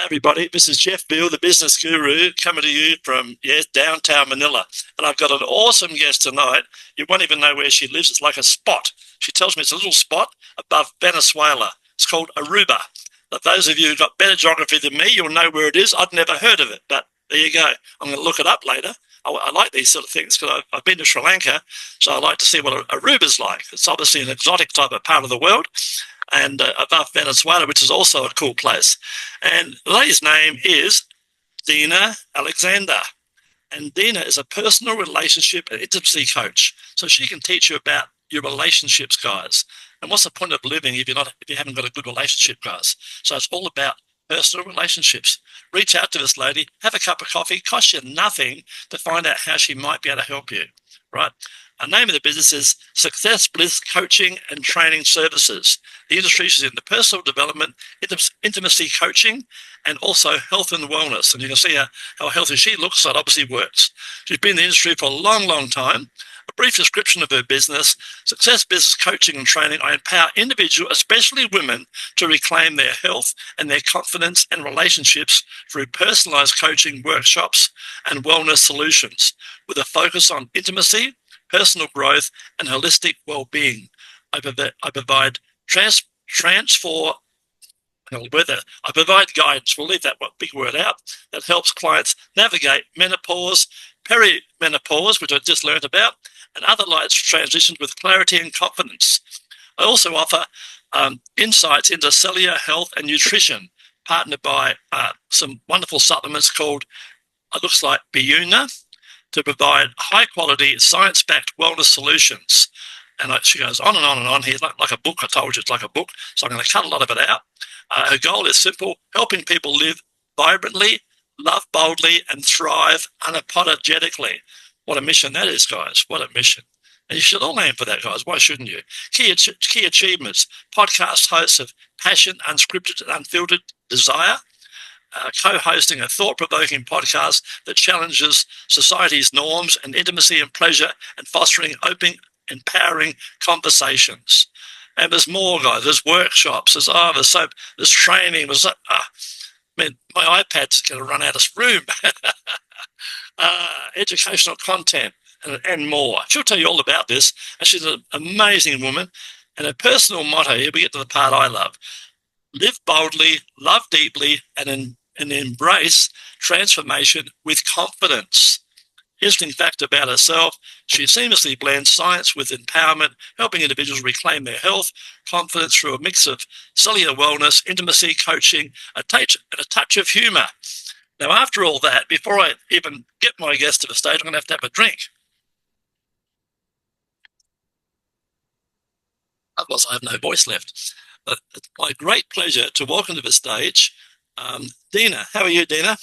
everybody. This is Jeff Veale, the business guru, coming to you from downtown Manila. And I've got an awesome guest tonight. You won't even know where she lives. It's like a spot. She tells me it's a little spot above Venezuela. It's called Aruba. But those of you who've got better geography than me, you'll know where it is. I'd never heard of it, but there you go. I'm going to look it up later. I like these sort of things because I've been to Sri Lanka, so I like to see what Aruba's like. It's obviously an exotic type of part of the world, and above Venezuela, which is also a cool place. And the lady's name is Dina Alexander. And Dina is a personal relationship and intimacy coach. So she can teach you about your relationships, guys. And what's the point of living if you haven't got a good relationship, guys? So it's all about personal relationships. Reach out to this lady, have a cup of coffee, costs you nothing to find out how she might be able to help you, right? Our name of the business is Successblizz Coaching and Training Services. The industry is in the personal development, intimacy coaching, and also health and wellness. And you can see how healthy she looks, so it obviously works. She's been in the industry for a long, long time. A brief description of her business: Successblizz Coaching and Training. I empower individuals, especially women, to reclaim their health and their confidence and relationships through personalized coaching workshops and wellness solutions with a focus on intimacy, personal growth, and holistic well-being. I provide I provide guidance, we'll leave that big word out, that helps clients navigate menopause, perimenopause, which I just learned about, and other life transitions with clarity and confidence. I also offer insights into cellular health and nutrition, partnered by some wonderful supplements called, it looks like Biuna, to provide high-quality, science-backed wellness solutions. And she goes on and on and on here, like a book. I told you it's like a book, so I'm going to cut a lot of it out. Her goal is simple: helping people live vibrantly, love boldly, and thrive unapologetically. What a mission that is, guys. What a mission. And you should all aim for that, guys. Why shouldn't you? Key achievements: podcast hosts of Passion, Unscripted, and Unfiltered Desire, co-hosting a thought-provoking podcast that challenges society's norms and intimacy and pleasure, and fostering open, empowering conversations. And there's more, guys. There's workshops. There's training. My iPad's going to run out of room. Educational content and more. She'll tell you all about this. And she's an amazing woman. And her personal motto, here we get to the part I love: live boldly, love deeply, and embrace transformation with confidence. Interesting fact about herself: she seamlessly blends science with empowerment, helping individuals reclaim their health, confidence through a mix of cellular wellness, intimacy, coaching, and a touch of humor. Now, after all that, before I even get my guest to the stage, I'm going to have a drink. Otherwise, I have no voice left. But it's my great pleasure to welcome to the stage Dina. How are you, Dina?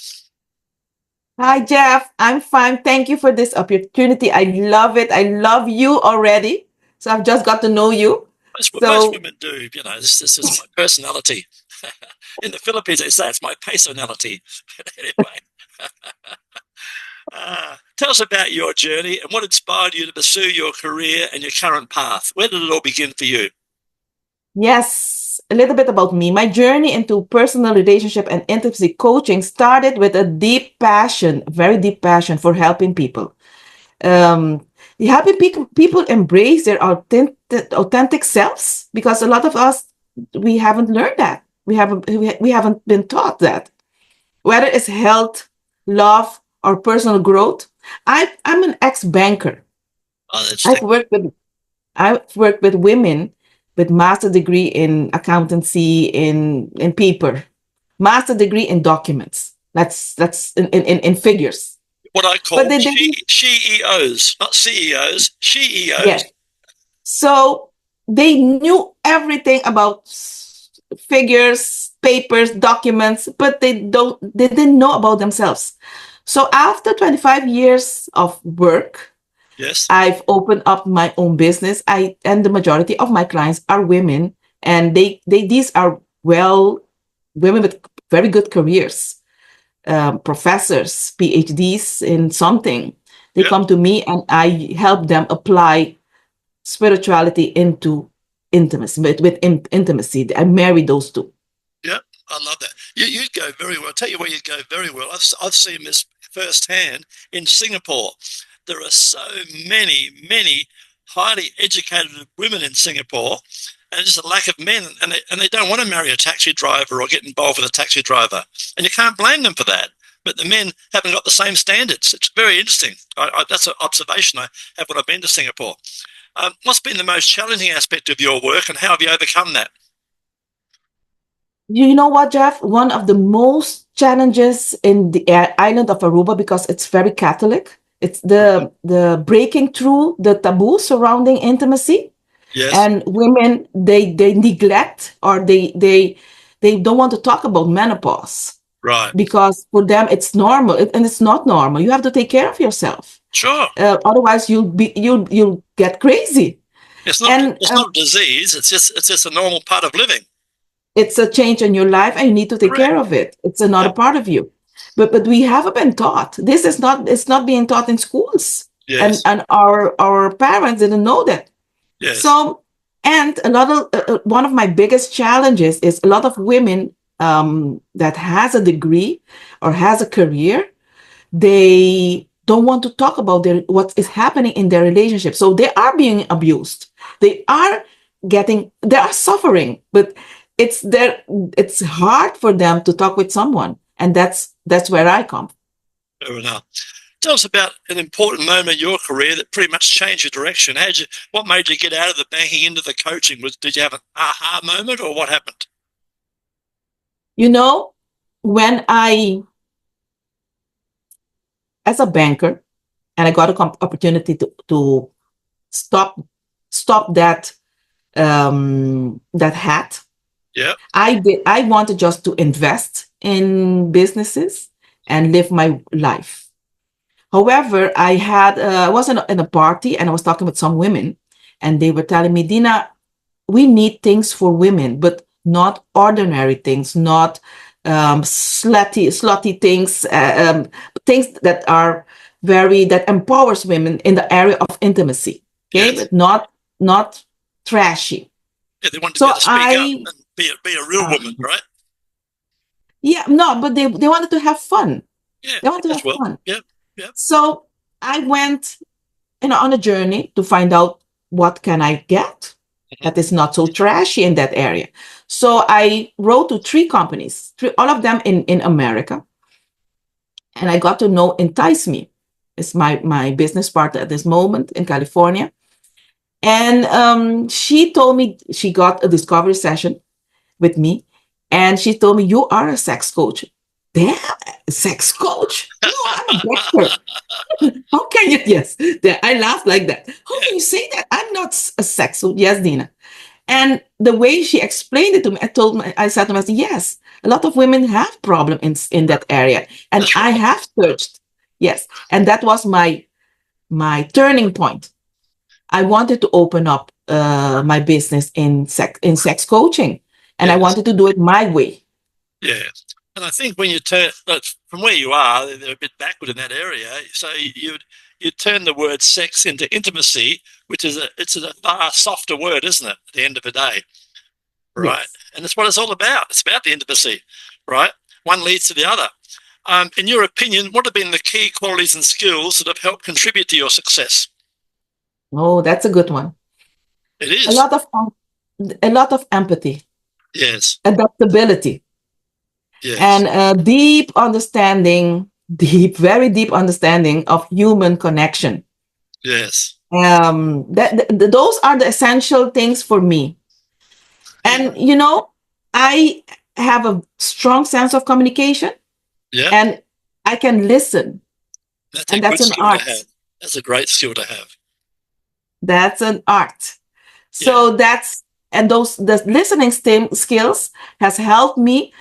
Hi, Jeff. I'm fine. Thank you for this opportunity. I love it. I love you already. So I've just got to know you. That's what most women do. You know, this is my personality. In the Philippines, they say it's my personality. Anyway, tell us about your journey and what inspired you to pursue your career and your current path. Where did it all begin for you? Yes, a little bit about me. My journey into personal relationship and intimacy coaching started with a deep passion, very deep passion for helping people. Helping people embrace their authentic selves, because a lot of us, we haven't learned that. We haven't been taught that. Whether it's health, love, or personal growth. I'm an ex-banker. I've worked with women with master degree in accountancy, in paper, master degree in documents. That's in figures. What I call CEOs, not CEOs, CEOs. Yes. So they knew everything about figures, papers, documents, but they didn't know about themselves. So after 25 years of work, yes, I've opened up my own business. And the majority of my clients are women, and these are women with very good careers, professors, PhDs in something. They come to me, and I help them apply spirituality into intimacy. With intimacy, I marry those two. Yeah, I love that. You'd go very well. I'll tell you where you'd go very well. I've seen this firsthand in Singapore. There are so many highly educated women in Singapore, and there's a lack of men, and they don't want to marry a taxi driver or get involved with a taxi driver, and you can't blame them for that. But the men haven't got the same standards. It's very interesting. That's an observation I have when I've been to Singapore. What's been the most challenging aspect of your work, and how have you overcome that? You know what, Jeff? One of the most challenges in the island of Aruba, because it's very Catholic, it's the breaking through the taboo surrounding intimacy. Yes. And women, they neglect, or they don't want to talk about menopause. Right. Because for them it's normal, and it's not normal. You have to take care of yourself. Sure. Otherwise, you'll get crazy. It's not a disease. It's just a normal part of living. It's a change in your life, and you need to take care of it. It's another part of you. But we haven't been taught. It's not being taught in schools. Yes. And our parents didn't know that. Yes. So, and one of my biggest challenges is a lot of women that has a degree or has a career, they don't want to talk about what is happening in their relationship. So they are being abused. They are suffering, but it's hard for them to talk with someone. And that's where I come. Fair enough. Tell us about an important moment in your career that pretty much changed your direction. What made you get out of the banking into the coaching? Did you have an aha moment, or what happened? You know, when as a banker, and I got an opportunity to stop that hat. Yeah. I wanted just to invest in businesses and live my life. However, I was in a party, and I was talking with some women, and they were telling me, Dina, we need things for women, but not ordinary things, not slutty things, things that are that empowers women in the area of intimacy. Okay, yes. But not trashy. Yeah, they want to be able to speak up and be a real woman, right? Yeah, no, but they wanted to have fun. Yeah, they wanted to have fun. Yeah. So I went, on a journey to find out what can I get that is not so trashy in that area. So I wrote to 3 companies, all of them in America, and I got to know Entice Me. It's my business partner at this moment in California. And she told me she got a discovery session with me, and she told me, you are a sex coach. Damn, a sex coach? No, I'm a doctor. How can you? Yes, I laughed like that. How can you say that? I'm not a sex coach. Yes, Dina. And the way she explained it to me, I said to myself, yes, a lot of women have problems in that area. And I have searched. Yes. And that was my turning point. I wanted to open up my business in sex coaching, and I wanted to do it my way. Yeah. And I think when you turn from where you are, they're a bit backward in that area. So you turn the word sex into intimacy, which is a far softer word, isn't it? At the end of the day, right? Yes. And that's what it's all about. It's about the intimacy, right? One leads to the other. In your opinion, what have been the key qualities and skills that have helped contribute to your success? Oh, that's a good one. It is a lot of empathy. Yes. Adaptability. Yes. And a deep understanding, very deep understanding of human connection. Yes. Those are the essential things for me. And, I have a strong sense of communication. Yeah. And I can listen. That's an art. That's a great skill to have. That's an art. So the listening skills has helped me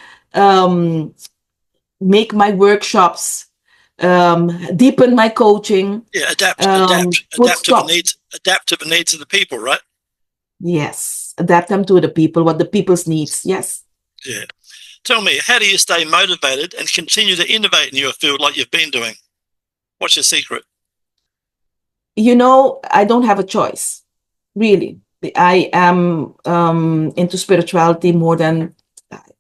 make my workshops, deepen my coaching. Yeah, adapt to the needs of the people, right? Yes, adapt them to the people, what the people's needs. Yes. Yeah. Tell me, how do you stay motivated and continue to innovate in your field like you've been doing? What's your secret? I don't have a choice, really. I am into spirituality more than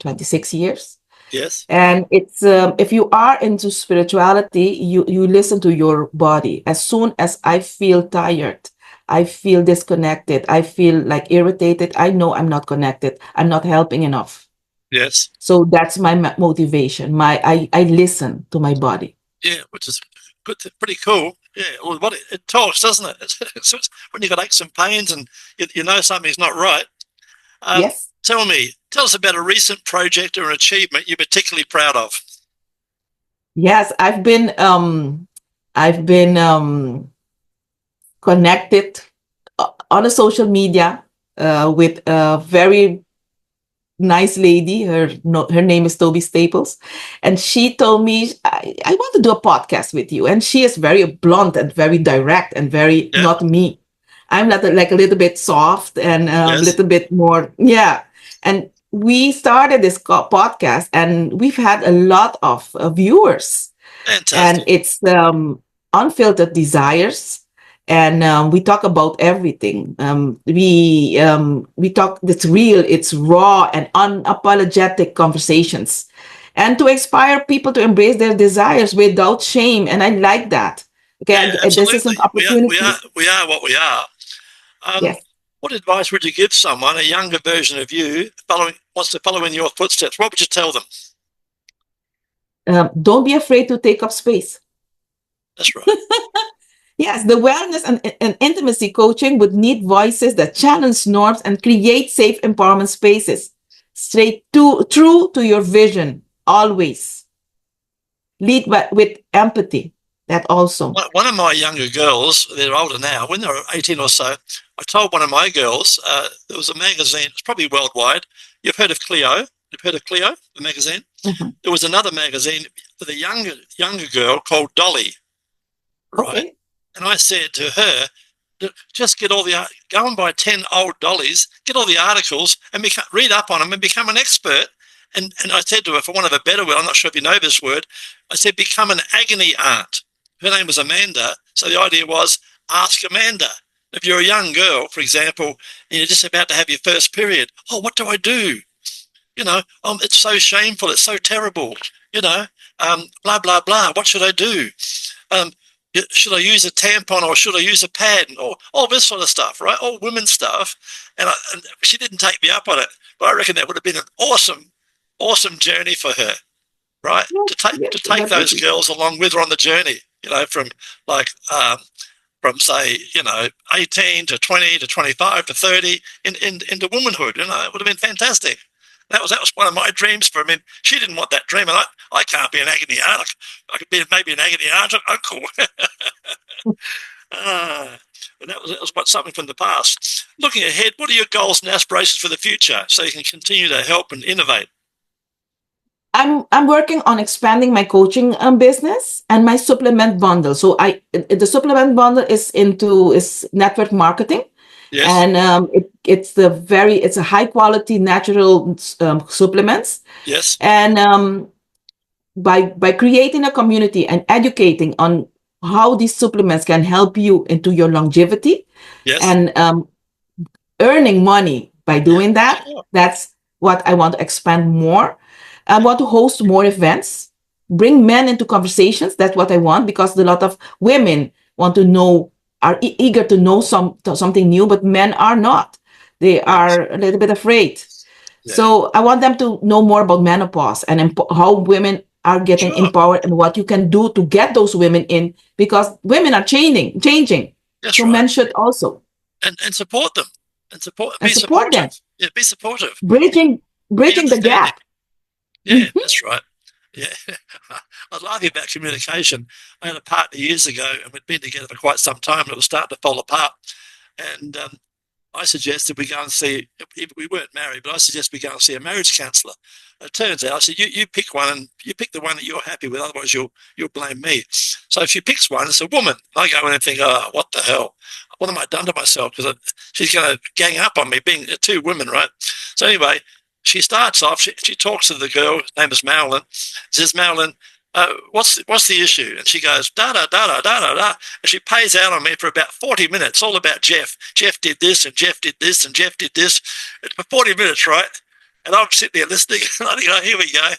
26 years. Yes. And it's if you are into spirituality, you listen to your body. As soon as I feel tired, I feel disconnected, I feel like irritated, I know I'm not connected, I'm not helping enough. Yes. So that's my motivation. I listen to my body. Yeah, which is good. Pretty cool. Yeah. Well, what it talks, doesn't it? It's when you've got aches and pains and you know something's not right. Yes. Tell us about a recent project or an achievement you're particularly proud of. Yes, I've been connected on a social media with a very nice lady. Her name is Toby Staples, and she told me, I want to do a podcast with you. And she is very blunt and very direct and very Yeah. not me. I'm like a little bit soft and a Yes. little bit more, yeah. And we started this podcast, and we've had a lot of viewers. And Fantastic. it's Unfiltered Desires, and we talk about everything. We talk. It's real, it's raw, and unapologetic conversations, and to inspire people to embrace their desires without shame. And I like that. Yeah, Okay, this is an absolutely. opportunity. We are what we are. Yes. What advice would you give someone, a younger version of you, wants to follow in your footsteps? What would you tell them? Don't be afraid to take up space. That's right. Yes, the wellness and intimacy coaching would need voices that challenge norms and create safe empowerment spaces. True to your vision, always. Lead with empathy. That also. One of my younger girls, they're older now, when they were 18 or so, I told one of my girls, there was a magazine, it's probably worldwide. You've heard of 𝐀𝐤? You've heard of 𝐀𝐤, the magazine? Mm-hmm. There was another magazine for the younger girl called Dolly, right? Okay. And I said to her, just go and buy 10 old dollies, get all the articles and read up on them and become an expert. And I said to her, for want of a better word, I'm not sure if you know this word, I said, become an agony aunt. Her name was Amanda. So the idea was, ask Amanda. If you're a young girl, for example, and you're just about to have your first period, oh, what do I do? It's so shameful. It's so terrible. Blah, blah, blah. What should I do? Should I use a tampon or should I use a pad? Or all this sort of stuff, right? All women's stuff. And she didn't take me up on it, but I reckon that would have been an awesome journey for her, right? Yes, to take those girls along with her on the journey, from say, 18 to 20 to 25 to 30 into womanhood. It would have been fantastic. That was one of my dreams for her. I mean, she didn't want that dream, and I can't be an agony aunt. I could be maybe an agony aunt uncle. But that was something from the past. Looking ahead, what are your goals and aspirations for the future so you can continue to help and innovate? I'm working on expanding my coaching business and my supplement bundle. So the supplement bundle is network marketing. Yes. And it's a high quality natural supplements. Yes. And by creating a community and educating on how these supplements can help you into your longevity. Yes. And earning money by doing that. Sure. That's what I want to expand more. I want to host more events, bring men into conversations. That's what I want, because a lot of women want to know, are eager to know something new, but men are not. They are a little bit afraid. Yeah. So I want them to know more about menopause and how women are getting empowered and what you can do to get those women in, because women are changing. That's so right. Men should also. And support them. Support them. Yeah, be supportive. Bridging the gap. Yeah, that's right. Yeah. I was laughing about communication. I had a partner years ago, and we'd been together for quite some time, and it was starting to fall apart. And I suggested we go and see, we weren't married, but I suggested we go and see a marriage counsellor. It turns out, I said, you pick one, and you pick the one that you're happy with, otherwise you'll blame me. So she picks one, it's a woman. I go in and think, oh, what the hell? What have I done to myself? Because she's going to gang up on me, being two women, right? So anyway, she starts off, she talks to the girl, her name is Marilyn, says, Marilyn, what's the issue? And she goes, da, da, da, da, da, da, da. And she pays out on me for about 40 minutes, all about Jeff. Jeff did this, and Jeff did this, and Jeff did this. For 40 minutes, right? And I'm sitting there listening, and I think, oh, here we go.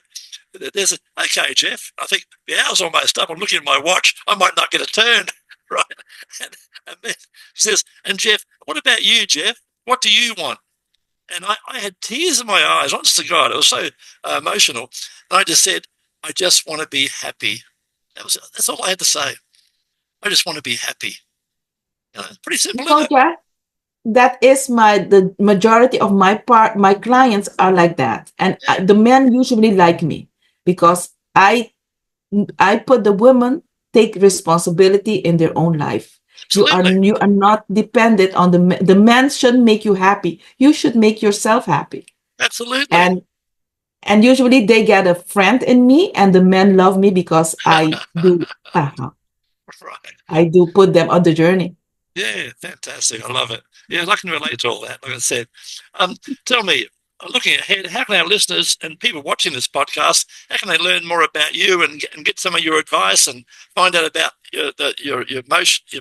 Okay, Jeff, I think the hour's almost up. I'm looking at my watch. I might not get a turn, right? And then she says, and Jeff, what about you, Jeff? What do you want? And I had tears in my eyes, honest to God. It was so emotional. And I just said, I just want to be happy. That's all I had to say. I just want to be happy. Pretty simple, isn't it? Jeff, that is the majority of my clients are like that. And the men usually like me because I put the women take responsibility in their own life. Absolutely. You are not dependent on the man shouldn't make you happy. You should make yourself happy. Absolutely. And usually they get a friend in me, and the men love me because I do Right. I do put them on the journey. Yeah, fantastic. I love it. Yeah, I can relate to all that, like I said. Tell me, looking ahead, how can our listeners and people watching this podcast, how can they learn more about you and get some of your advice and find out about your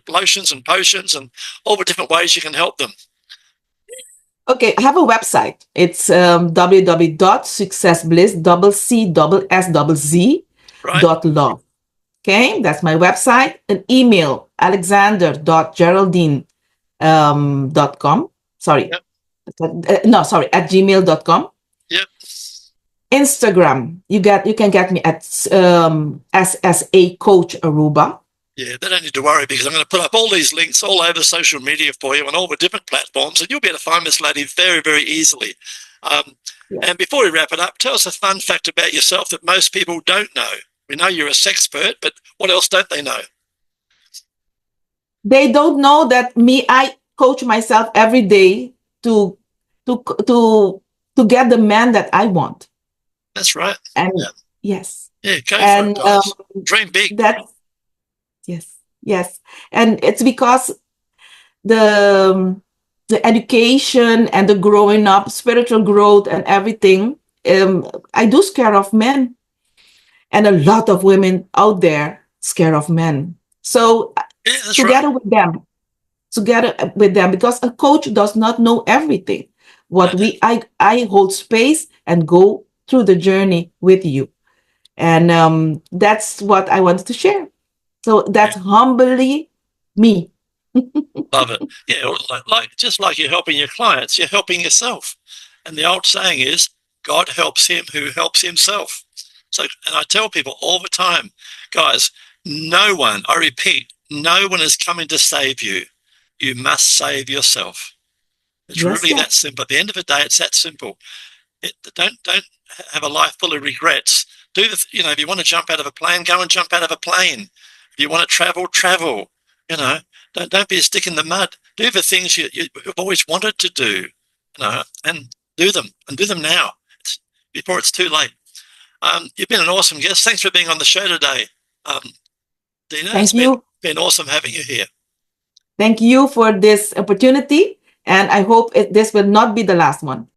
lotions and potions and all the different ways you can help them? Okay, I have a website. It's www.successblizz.love. Okay, that's my website. An email, alexander.geraldine.com. Sorry. Yep. At gmail.com. Yep. Instagram, you can get me at SSA Coach Aruba. Yeah, they don't need to worry because I'm going to put up all these links all over social media for you on all the different platforms, and you'll be able to find this lady very, very easily. And before we wrap it up, tell us a fun fact about yourself that most people don't know. We know you're a sexpert, but what else don't they know? They don't know that I coach myself every day to get the man that I want. That's right. And yes. Yeah, go for it, guys. Dream big. Yes. And it's because the education and the growing up, spiritual growth and everything, I do scare off men. And a lot of women out there scared of men. So together with them, because a coach does not know everything. I hold space and go through the journey with you. And that's what I wanted to share. So that's humbly me. Love it. Yeah, just like you're helping your clients, you're helping yourself. And the old saying is, God helps him who helps himself. So, and I tell people all the time, guys, no one, I repeat, no one is coming to save you. You must save yourself. It's really that simple. At the end of the day, it's that simple. Don't have a life full of regrets. If you want to jump out of a plane, go and jump out of a plane. If you want to travel, travel. Don't be a stick in the mud. Do the things you've always wanted to do, and do them now, before it's too late. You've been an awesome guest. Thanks for being on the show today, Dina. Thank you. It's been awesome having you here. Thank you for this opportunity, and I hope this will not be the last one.